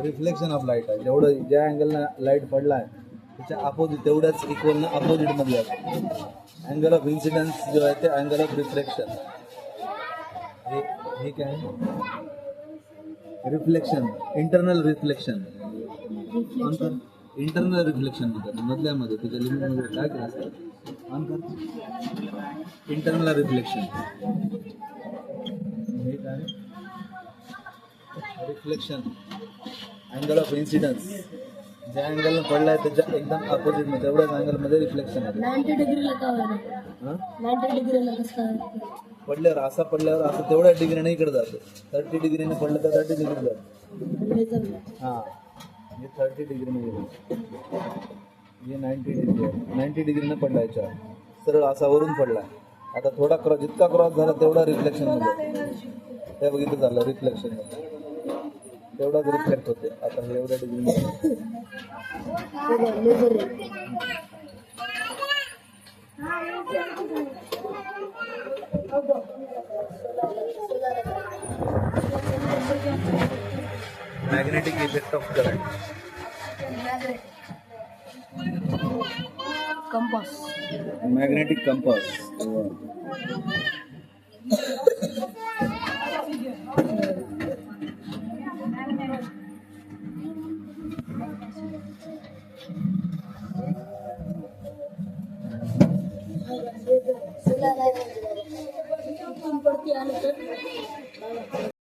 Reflection of light आहे. जेवढं ज्या अँगलला लाईट पडला आहे त्याच्या अपोजिट तेवढ्याच इक्वलनं अपोजिटमध्ये असतो. अँगल ऑफ इन्सिडन्स जो आहे ते अँगल ऑफ रिफ्लेक्शन. हे काय आहे? Reflection, internal reflection. Internal reflection म्हणतात मधल्यामध्ये तुझ्या लिमिटमध्ये काय केलं असतं इंटरनल रिफ्लेक्शन. हे काय रिफ्लेक्शन अँगल ऑफ इन्सिडन्स. ज्या अँगलनं पडला आहे त्याच्या एकदम अपोजिट मध्ये तेवढ्याच अँगलमध्ये रिफ्लेक्शन आहे. 90 डिग्रीला का होणार? 90 डिग्रीला कसं पडल्यावर असं तेवढ्या डिग्रीने इकडे जातो. 30 डिग्रीने पडलं तर 30 डिग्री जातो. हां, हे 30 डिग्रीने गेलं. हे 90 डिग्री आहे. 90 डिग्रीने पडला याच्यावर सरळ असा वरून पडला. आता थोडा क्रॉस, जितका क्रॉस झाला तेवढा रिफ्लेक्शनमध्ये त्या बघितलं झालं रिफ्लेक्शनमध्ये तेवढाच रिफ्लेक्ट होते. आता हे एवढ्या degree magnetic effect of current. Compass. Magnetic compass. पडती आलं तर